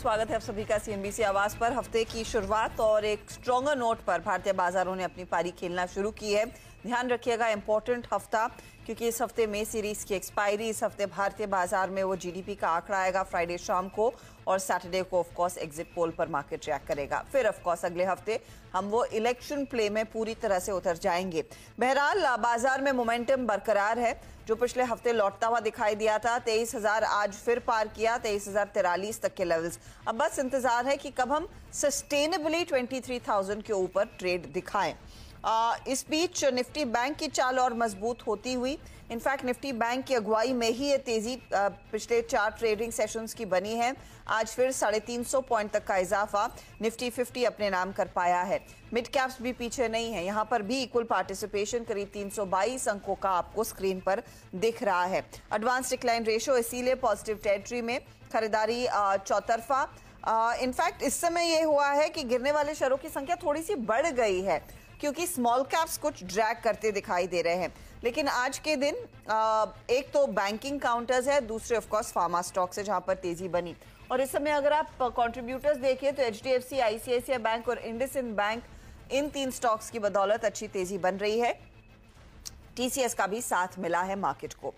स्वागत है आप सभी का सीएनबीसी आवाज पर। हफ्ते की शुरुआत और एक स्ट्रॉन्गर नोट पर भारतीय बाजारों ने अपनी पारी खेलना शुरू की है। ध्यान रखिएगा, इंपॉर्टेंट हफ्ता, क्योंकि इस हफ्ते में सीरीज की एक्सपायरी, इस हफ्ते भारतीय बाजार में वो जीडीपी का आंकड़ा आएगा फ्राइडे शाम को, और सैटरडे को ऑफ कोर्स एग्जिट पोल पर मार्केट रिएक्ट करेगा। फिर ऑफ कोर्स अगले हफ्ते हम वो इलेक्शन प्ले में पूरी तरह से उतर जाएंगे। बहरहाल बाजार में मोमेंटम बरकरार है, जो पिछले हफ्ते लौटता हुआ दिखाई दिया था। 23,000 आज फिर पार किया, 23,043 तक के लेवल्स। अब बस इंतजार है कि कब हम सस्टेनेबली 23,000 के ऊपर ट्रेड दिखाएं। इस बीच निफ्टी बैंक की चाल और मजबूत होती हुई, इनफैक्ट निफ्टी बैंक की अगुवाई में ही ये तेजी पिछले 4 ट्रेडिंग सेशंस की बनी है। आज फिर 350 पॉइंट तक का इजाफा निफ्टी 50 अपने नाम कर पाया है। मिड कैप्स भी पीछे नहीं है, यहाँ पर भी इक्वल पार्टिसिपेशन करीब 322 अंकों का आपको स्क्रीन पर दिख रहा है। एडवांस डिक्लाइन रेशियो इसीलिए पॉजिटिव टेरिटरी में, खरीदारी चौतरफा। इनफैक्ट इस समय ये हुआ है कि गिरने वाले शेयरों की संख्या थोड़ी सी बढ़ गई है, क्योंकि स्मॉल कैप्स कुछ ड्रैग करते दिखाई दे रहे हैं। लेकिन आज के दिन एक तो बैंकिंग काउंटर्स है, दूसरे ऑफ कोर्स फार्मा स्टॉक्स है, जहां पर तेजी बनी। और इस समय अगर आप कंट्रीब्यूटर्स देखिए तो एचडीएफसी, आईसीआईसीआई बैंक और इंडसइंड बैंक, इन 3 स्टॉक्स की बदौलत अच्छी तेजी बन रही है। टीसीएस का भी साथ मिला है मार्केट को।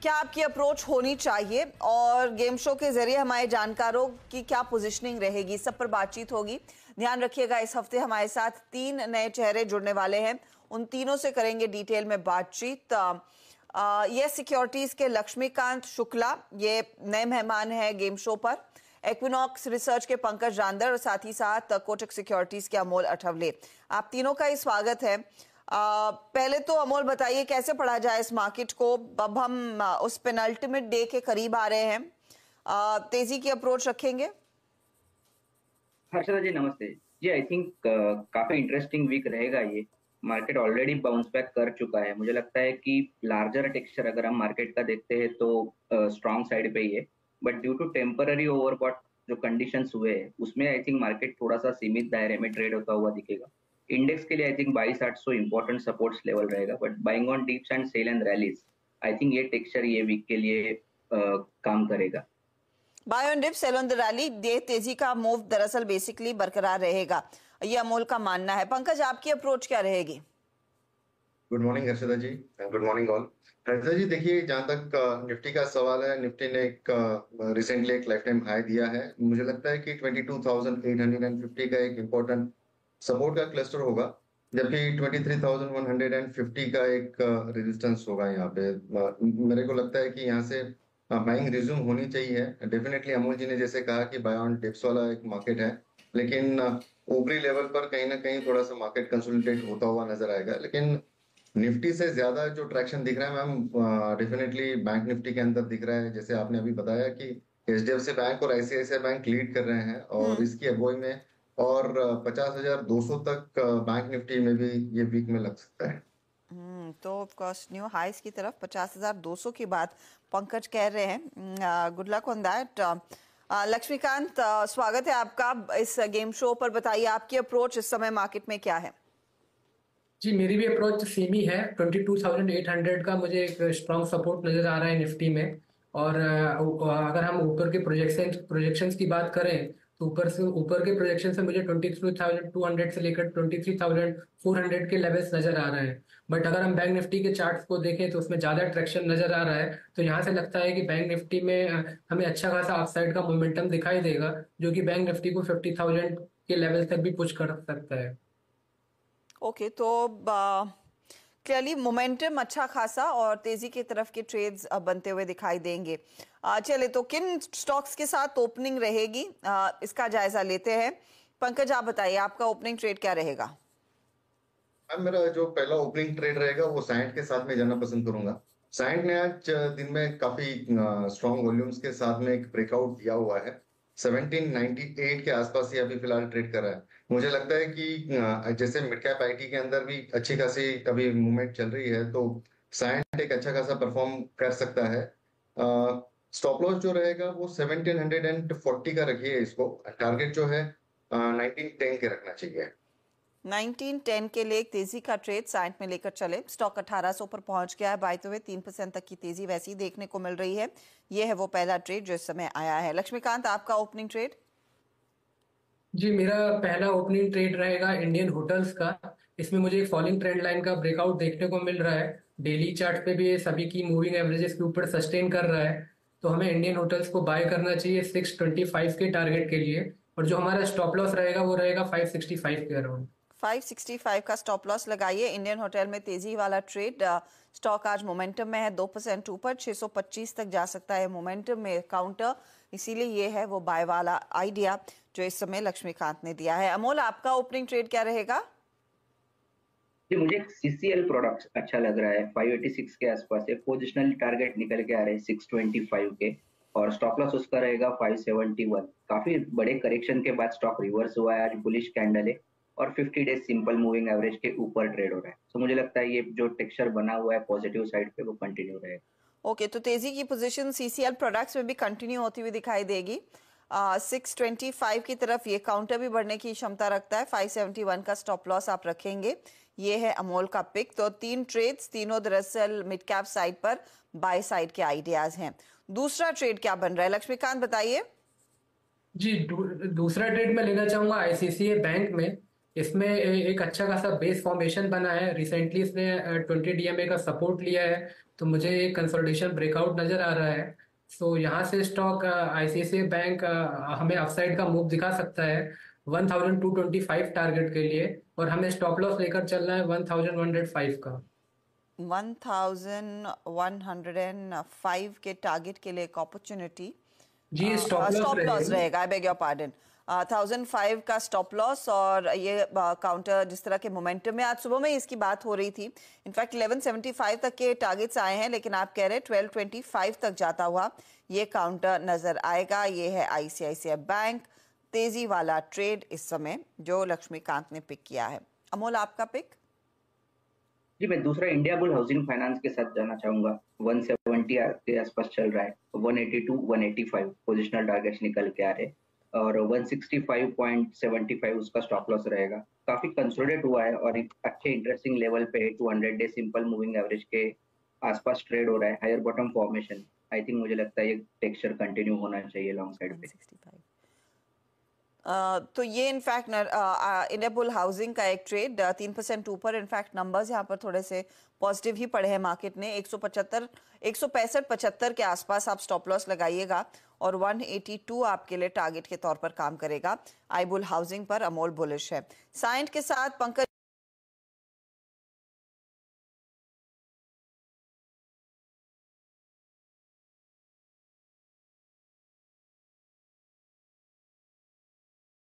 क्या आपकी अप्रोच होनी चाहिए, और गेम शो के जरिए हमारे जानकारों की क्या पोजीशनिंग रहेगी, सब पर बातचीत होगी। ध्यान रखिएगा, इस हफ्ते हमारे साथ 3 नए चेहरे जुड़ने वाले हैं, उन तीनों से करेंगे डिटेल में बातचीत। ये सिक्योरिटीज के लक्ष्मीकांत शुक्ला, ये नए मेहमान हैं गेम शो पर। इक्विनॉक्स रिसर्च के पंकज रांदर, और साथ ही साथ कोटक सिक्योरिटीज के अमोल अठवले। आप तीनों का ही स्वागत है। पहले तो अमोल बताइए, कैसे पढ़ा जाए इस मार्केट को? अब हम उस पेनल्टिमेट डे के करीब आ रहे हैं, तेजी की अप्रोच रखेंगे? हर्षदा जी नमस्ते जी। आई थिंक काफी इंटरेस्टिंग वीक रहेगा ये। मार्केट ऑलरेडी बाउंस बैक कर चुका है। मुझे लगता है कि लार्जर टेक्सचर अगर हम मार्केट का देखते हैं तो स्ट्रॉन्ग साइड पे ही है, but due to temporary overbought जो कंडीशंस हुए हैं उसमें आई थिंक मार्केट थोड़ा सा सीमित दायरे में ट्रेड होता हुआ दिखेगा। इंडेक्स के लिए I think 22,800 important supports level रहेगा, but buying on dips and sell and rallies, I think ये टेक्सचर ये वीक के लिए काम करेगा। Buy on dip, sell on the rally, ये तेजी का मूव दरअसल बेसिकली बरकरार रहेगा, ये अमोल का मानना है। पंकज, आपकी अप्रोच क्या रहेगी? गुड मॉर्निंग हर्षदा जी, गुड मॉर्निंग ऑल। हर्षदा जी देखिए, जहां तक निफ्टी का सवाल है, निफ्टी ने एक रिसेंटली एक लाइफ टाइम हाई दिया है। मुझे लगता है कि 22,850 का एक इम्पोर्टेंट सपोर्ट का क्लस्टर होगा, जबकि 23,150 का एक रेजिस्टेंस होगा यहाँ पे। मेरे को लगता है कि यहाँ से बाइंग रिज्यूम होनी चाहिए। डेफिनेटली अमोल जी ने जैसे कहा कि बाय ऑन डिप्स वाला एक मार्केट है, लेकिन ऊपरी लेवल पर कहीं ना कहीं थोड़ा सा मार्केट कंसोलिडेट होता हुआ नजर आएगा। लेकिन निफ्टी से ज्यादा जो ट्रैक्शन दिख रहा है मैम, डेफिनेटली बैंक निफ्टी के अंदर दिख रहा है। जैसे आपने अभी बताया कि एचडीएफसी बैंक और आईसीआईसीआई बैंक लीड कर रहे हैं, और इसकी अगुवाई में और 50,200 तक बैंक निफ्टी में भी ये वीक में लग सकता है। तो ऑफ कोर्स न्यू हाइस की तरफ 50,200 की बात पंकज कह रहे हैं। Good luck on that. Laxmikant, स्वागत है आपका इस गेम शो पर। बताइए, आपकी अप्रोच इस समय मार्केट में क्या है? जी, मेरी भी अप्रोच सेम ही है। 22,800 का मुझे एक स्ट्रॉन्ग सपोर्ट नजर आ रहा है निफ्टी में। और अगर हम ऊपर के प्रोजेक्शंस की बात करें तो ऊपर के प्रोजेक्शन से मुझे 23,200 से लेकर 23,400 के लेवल्स नजर आ रहे हैं। बट अगर हम बैंक निफ्टी के चार्ट्स को देखें तो उसमें ज्यादा ट्रैक्शन नजर आ रहा है। तो यहाँ से लगता है कि बैंक निफ्टी में हमें अच्छा खासा अपसाइड का मोमेंटम दिखाई देगा, जो कि बैंक निफ्टी को 50,000 के लेवल तक भी पुश कर सकता है। ओके, तो क्लियरली मोमेंटम अच्छा खासा और तेजी की तरफ के ट्रेड्स बनते हुए दिखाई देंगे। चले तो किन स्टॉक्स के साथ ओपनिंग रहेगी, इसका जायजा लेते हैं। पंकज, आप बताइए, आपका ओपनिंग ट्रेड क्या रहेगा? मेरा जो पहला ओपनिंग ट्रेड रहेगा वो साइंट के साथ में जाना पसंद करूंगा। साइंट ने आज दिन में काफी स्ट्रॉन्ग वॉल्यूम्स के साथ में एक ब्रेकआउट दिया हुआ है। 1798 के आसपास ही अभी फिलहाल ट्रेड कर रहा है। मुझे लगता है कि जैसे मिड कैप आईटी के अंदर भी अच्छी खासी अभी मूवमेंट चल रही है, तो साइंट एक अच्छा खासा परफॉर्म कर सकता है। स्टॉप लॉस जो रहेगा वो 1740 का रखिए। इसको टारगेट जो है 1910 के रखना चाहिए। 1910 के लिए एक तेजी का ट्रेड साइंट में लेकर चले। स्टॉक 1800 पर पहुंच गया है, बायते हुए 3% तक की तेजी वैसी देखने को मिल रही है। यह है वो पहला ट्रेड जो इस समय आया है। लक्ष्मीकांत, आपका ओपनिंग ट्रेड? जी, मेरा पहला ओपनिंग ट्रेड रहेगा इंडियन होटल्स का। इसमें मुझे एक फॉलिंग ट्रेंड लाइन का ब्रेकआउट देखने को मिल रहा है। डेली चार्ट पे भी ये सभी की मूविंग एवरेजेस के ऊपर सस्टेन कर रहा है। तो हमें इंडियन होटल्स को बाय करना चाहिए 625 के टारगेट के लिए। और जो हमारा स्टॉप लॉस रहेगा वो रहेगा 565 के अराउंड। 565 का स्टॉप लॉस लगाइए। इंडियन होटल में तेजी वाला ट्रेड, स्टॉक आज मोमेंटम में है, 2% ऊपर 625 तक जा सकता है मोमेंटम में काउंटर, इसीलिए ये है वो बाय वाला आइडिया जो इस समय लक्ष्मीकांत ने दिया है। अमोल, आपका ओपनिंग ट्रेड क्या रहेगा? जी, मुझे CCL प्रोडक्ट्स अच्छा लग रहा है। 586 के आसपास एक पोजिशनल टारगेट निकल के आ रहे हैं 625 के, और स्टॉप लॉस उसका रहेगा 571। काफी बड़े करेक्शन के बाद स्टॉक रिवर्स हुआ है, आज बुलिश कैंडल है और 50 डेज सिंपल मूविंग एवरेज के ऊपर ट्रेड हो रहा है। तो मुझे लगता है ये जो टेक्सचर बना हुआ है पॉजिटिव साइड पे वो कंटिन्यू रहेगा। ओके, तो तेजी की पोजीशन सीसीएल प्रोडक्ट्स में भी कंटिन्यू होती हुई दिखाई देगी। 625 की तरफ ये काउंटर भी बढ़ने की क्षमता रखता है। 571 का स्टॉप लॉस आप रखेंगे। ये है अमोल का पिक। तो 3 ट्रेड्स, तीनों दरअसल मिड कैप साइड पर बाय साइड के आइडियाज हैं। दूसरा ट्रेड क्या बन रहा है, लक्ष्मीकांत बताइए। जी, दूसरा ट्रेड मैं लेना चाहूंगा आईसीसीआई बैंक में। इसमें एक अच्छा खासा बेस फॉर्मेशन बना है। रिसेंटली इसने 20 डीएमए का सपोर्ट लिया है। तो मुझे एक कंसोलिडेशन ब्रेकआउट नजर आ रहा है। सो यहाँ से स्टॉक आईसीसीआई बैंक हमें अपसाइड का मूव दिखा सकता है 1225 टारगेट के लिए। और हमें स्टॉप लॉस लेकर चलना है 1105 का। 1105 के टारगेट के लिए एक अपॉर्चुनिटी, जी, स्टॉप लॉस स्टॉप लॉस रहेगा। रहेगा, आई बेग योर पार्डन। 1005 का स्टॉप लॉस, और ये काउंटर जिस तरह के मोमेंटम में आज सुबह में इसकी बात हो रही थी। इनफैक्ट 1175 तक के टारगेट्स आए हैं, लेकिन आप कह रहे हैं 1225 तक जाता हुआ ये काउंटर नजर आएगा। ये है आईसीआईसीआई बैंक, तेजी वाला ट्रेड इस समय जो लक्ष्मीकांत ने पिक किया है। अमोल, आपका पिक? जी, मैं दूसरा इंडिया बुल हाउसिंग फाइनेंस के साथ जाना चाहूंगा। 170 के आसपास चल रहा है, 182 185 पोजिशनल टारगेट्स निकल के आ रहे हैं, और 165.75 उसका स्टॉप लॉस रहेगा। काफी कंसोलिडेट हुआ है और एक अच्छे इंटरेस्टिंग लेवल पे 200 डे सिंपल मूविंग एवरेज के आसपास ट्रेड हो रहा है। Higher bottom formation, I think मुझे लगता है ये टेक्सचर कंटिन्यू होना चाहिए लॉन्ग साइड पे। 165। तो ये इनफैक्ट इंडिया बुल हाउसिंग का एक ट्रेड 3% ऊपर। इनफैक्ट नंबर्स यहाँ पर थोड़े से पॉजिटिव ही पड़े हैं मार्केट ने। 165-75 के आसपास आप स्टॉप लॉस लगाइएगा, और 182 आपके लिए टारगेट के तौर पर काम करेगा। आई बुल हाउसिंग पर अमोल बुलिश है। साइंट के साथ पंकज